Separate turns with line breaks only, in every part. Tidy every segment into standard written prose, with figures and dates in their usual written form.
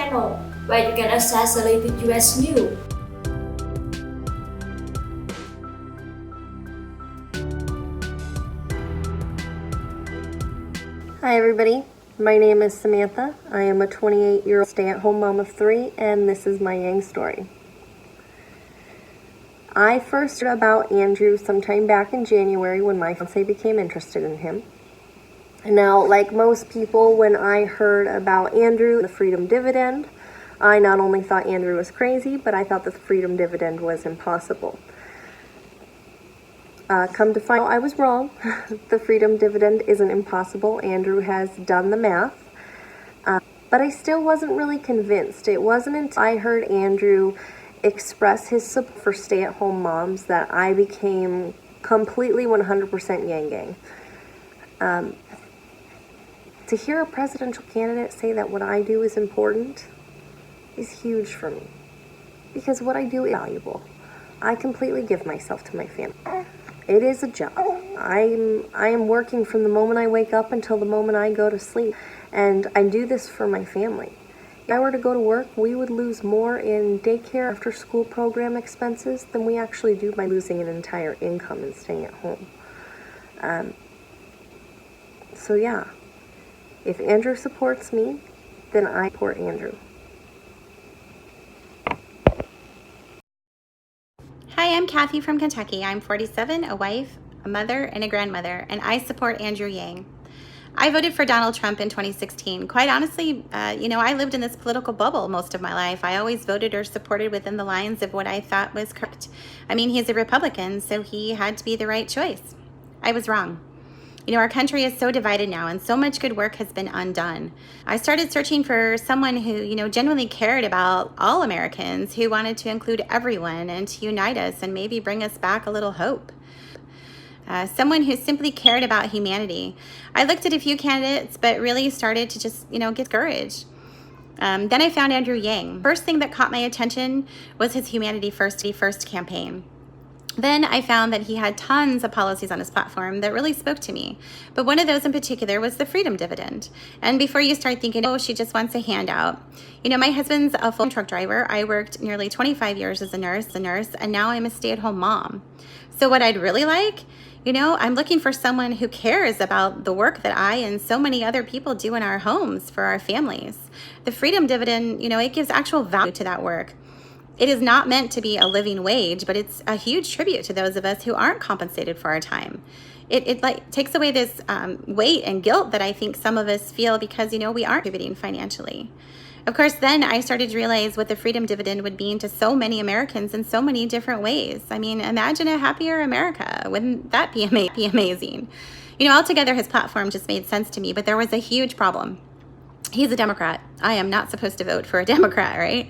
channel, where you can access the latest US news.
Hi everybody, my name is Samantha. I am a 28-year-old stay-at-home mom of 3, and this is my Yang story. I first heard about Andrew sometime back in January when my fiance became interested in him. Now, like most people, when I heard about Andrew, the freedom dividend, I not only thought Andrew was crazy, but I thought the freedom dividend was impossible. Come to find out, I was wrong. The freedom dividend isn't impossible. Andrew has done the math. But I still wasn't really convinced. It wasn't until I heard Andrew express his support for stay-at-home moms that I became completely 100% Yang Gang. To hear a presidential candidate say that what I do is important is huge for me. Because what I do is valuable. I completely give myself to my family. It is a job. I am working from the moment I wake up until the moment I go to sleep. And I do this for my family. If I were to go to work, we would lose more in daycare after school program expenses than we actually do by losing an entire income and staying at home. So yeah, if Andrew supports me, then I support Andrew.
Hi, I'm Kathy from Kentucky. I'm 47, a wife, a mother, and a grandmother, and I support Andrew Yang. I voted for Donald Trump in 2016. Quite honestly, I lived in this political bubble most of my life. I always voted or supported within the lines of what I thought was correct. I mean, he's a Republican, so he had to be the right choice. I was wrong. Our country is so divided now, and so much good work has been undone. I started searching for someone who, genuinely cared about all Americans, who wanted to include everyone and to unite us and maybe bring us back a little hope. Someone who simply cared about humanity. I looked at a few candidates, but really started to just, get discouraged. Then I found Andrew Yang. First thing that caught my attention was his Humanity First campaign. Then I found that he had tons of policies on his platform that really spoke to me. But one of those in particular was the freedom dividend. And before you start thinking, oh, she just wants a handout. My husband's a full truck driver. I worked nearly 25 years as a nurse, and now I'm a stay-at-home mom. So what I'd really like, I'm looking for someone who cares about the work that I and so many other people do in our homes for our families. The freedom dividend, it gives actual value to that work. It is not meant to be a living wage, but it's a huge tribute to those of us who aren't compensated for our time. It takes away this weight and guilt that I think some of us feel because, we aren't contributing financially. Of course, then I started to realize what the freedom dividend would mean to so many Americans in so many different ways. I mean, imagine a happier America. Wouldn't that be amazing? Altogether, his platform just made sense to me, but there was a huge problem. He's a Democrat. I am not supposed to vote for a Democrat, right?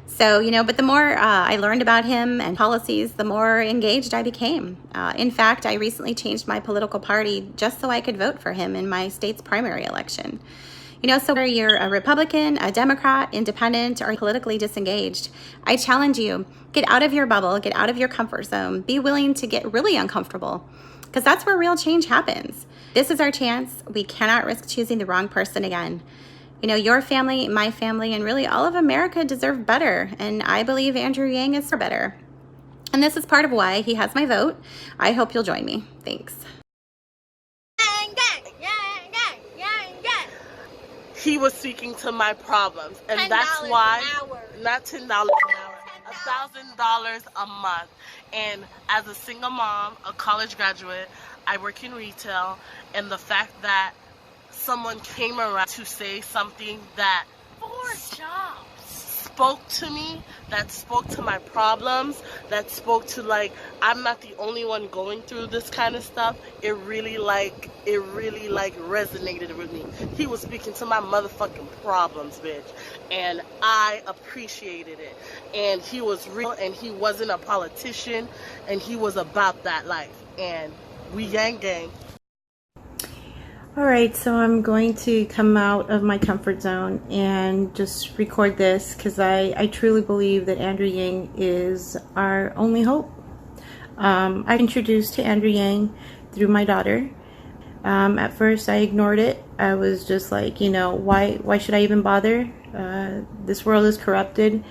So, but the more I learned about him and policies, the more engaged I became. In fact, I recently changed my political party just so I could vote for him in my state's primary election. So whether you're a Republican, a Democrat, independent, or politically disengaged, I challenge you, get out of your bubble, get out of your comfort zone, be willing to get really uncomfortable, because that's where real change happens. This is our chance. We cannot risk choosing the wrong person again. Your family, my family, and really all of America deserve better. And I believe Andrew Yang is for better. And this is part of why he has my vote. I hope you'll join me. Thanks.
He was speaking to my problems. And that's why, not $10 an hour, $1,000 a month. And as a single mom, a college graduate, I work in retail. And the fact that someone came around to say something that spoke to me, that spoke to my problems, that spoke to I'm not the only one going through this kind of stuff. It really resonated with me. He was speaking to my motherfucking problems, bitch, and I appreciated it. And he was real, and he wasn't a politician, and he was about that life. And we Yang Gang.
All right, so I'm going to come out of my comfort zone and just record this because I truly believe that Andrew Yang is our only hope. I'm introduced to Andrew Yang through my daughter. At first, I ignored it. I was just like, why should I even bother? This world is corrupted,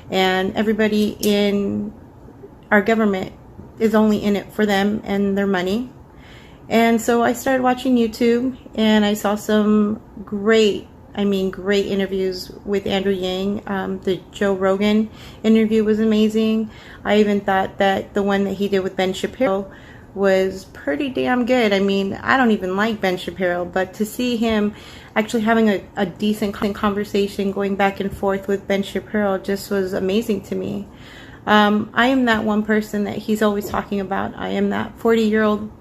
and everybody in our government is only in it for them and their money. And so I started watching YouTube, and I saw some great interviews with Andrew Yang. The Joe Rogan interview was amazing. I even thought that the one that he did with Ben Shapiro was pretty damn good. I mean, I don't even like Ben Shapiro, but to see him actually having a decent conversation going back and forth with Ben Shapiro just was amazing to me. I am that one person that he's always talking about. I am that 40-year-old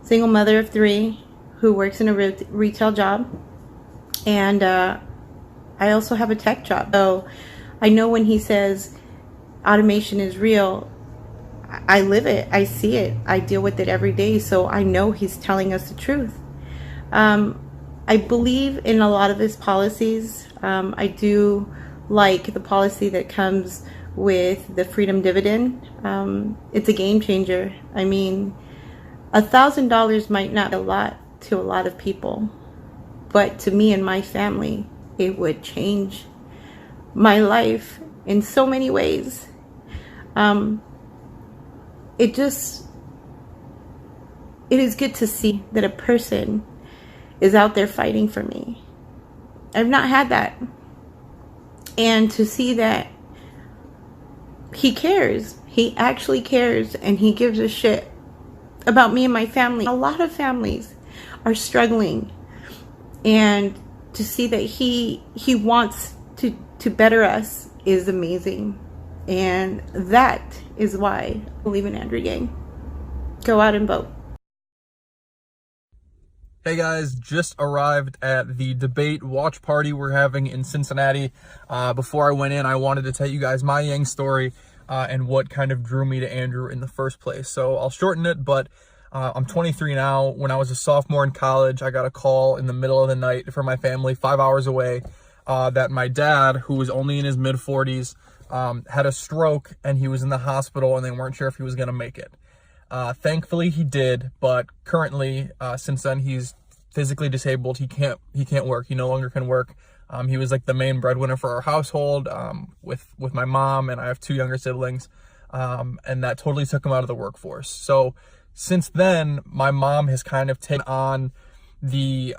single mother of 3 who works in a retail job, and I also have a tech job. So I know when he says automation is real, I live it, I see it, I deal with it every day, so I know he's telling us the truth. I believe in a lot of his policies. I do like the policy that comes with the freedom dividend. It's a game changer. I mean, $1,000 might not be a lot to a lot of people, but to me and my family, it would change my life in so many ways. It is good to see that a person is out there fighting for me. I've not had that. And to see that he cares, he actually cares, and he gives a shit about me and my family. A lot of families are struggling, and to see that he wants to better us is amazing. And that is why I believe in Andrew Yang. Go out and vote.
Hey guys, just arrived at the debate watch party we're having in Cincinnati. Before I went in, I wanted to tell you guys my Yang story and what kind of drew me to Andrew in the first place. So I'll shorten it, but I'm 23 now. When I was a sophomore in college, I got a call in the middle of the night from my family, 5 hours away, that my dad, who was only in his mid-40s, had a stroke and he was in the hospital and they weren't sure if he was going to make it. Thankfully he did, but currently, since then he's physically disabled. He can't work. He no longer can work. He was like the main breadwinner for our household, with my mom, and I have 2 younger siblings. And that totally took him out of the workforce. So since then, my mom has kind of taken on the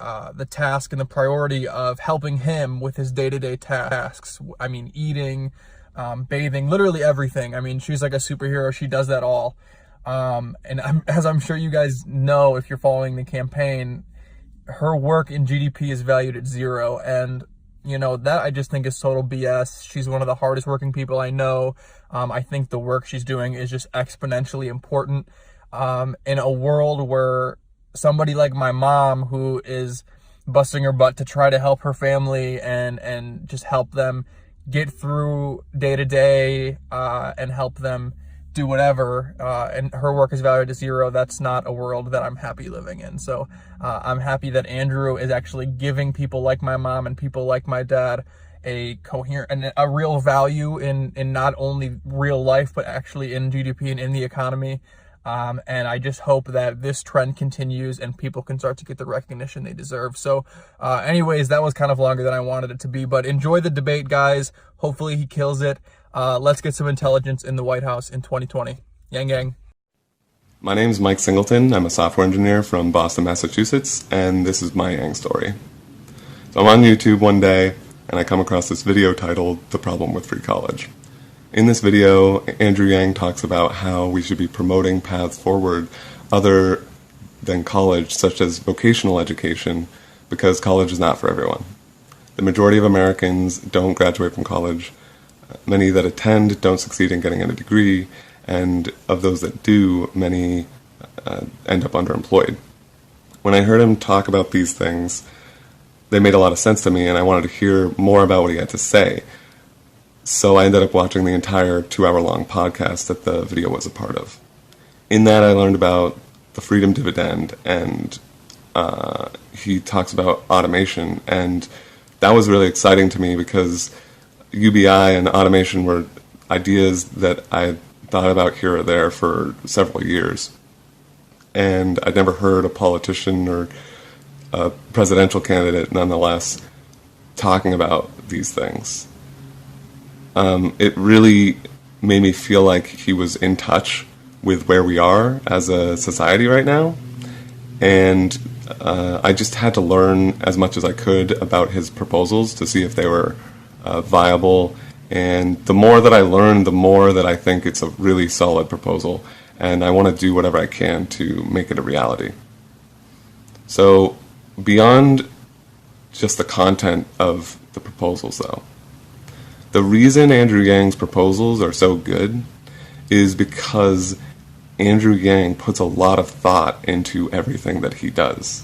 task and the priority of helping him with his day-to-day tasks. I mean, eating, bathing, literally everything. I mean, she's like a superhero. She does that all. As I'm sure you guys know, if you're following the campaign, her work in GDP is valued at 0. And, that I just think is total BS. She's one of the hardest working people I know. I think the work she's doing is just exponentially important. In a world where somebody like my mom, who is busting her butt to try to help her family and just help them get through day to day, and help them do whatever, and her work is valued at 0, that's not a world that I'm happy living in. So I'm happy that Andrew is actually giving people like my mom and people like my dad a coherent and a real value in not only real life, but actually in GDP and in the economy. And I just hope that this trend continues and people can start to get the recognition they deserve. So anyways, that was kind of longer than I wanted it to be, but enjoy the debate, guys. Hopefully he kills it. Let's get some intelligence in the White House in 2020. Yang Yang.
My name's Mike Singleton. I'm a software engineer from Boston, Massachusetts, and this is my Yang story. So I'm on YouTube one day, and I come across this video titled "The Problem with Free College." In this video, Andrew Yang talks about how we should be promoting paths forward other than college, such as vocational education, because college is not for everyone. The majority of Americans don't graduate from college. Many that attend don't succeed in getting a degree, and of those that do, many end up underemployed. When I heard him talk about these things, they made a lot of sense to me, and I wanted to hear more about what he had to say. So I ended up watching the entire 2-hour-long podcast that the video was a part of. In that, I learned about the freedom dividend, and he talks about automation, and that was really exciting to me because UBI and automation were ideas that I had thought about here or there for several years. and I'd never heard a politician or a presidential candidate, nonetheless, talking about these things. It really made me feel like he was in touch with where we are as a society right now, and I just had to learn as much as I could about his proposals to see if they were viable, and the more that I learn, the more that I think it's a really solid proposal, and I want to do whatever I can to make it a reality. So, beyond just the content of the proposals, though, the reason Andrew Yang's proposals are so good is because Andrew Yang puts a lot of thought into everything that he does.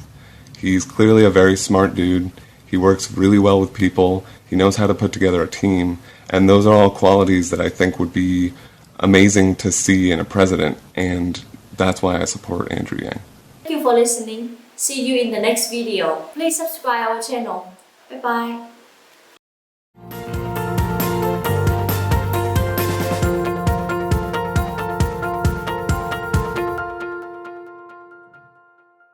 He's clearly a very smart dude. He works really well with people. He knows how to put together a team. And those are all qualities that I think would be amazing to see in a president. And that's why I support Andrew Yang.
Thank you for listening. See you in the next video. Please subscribe our channel. Bye bye.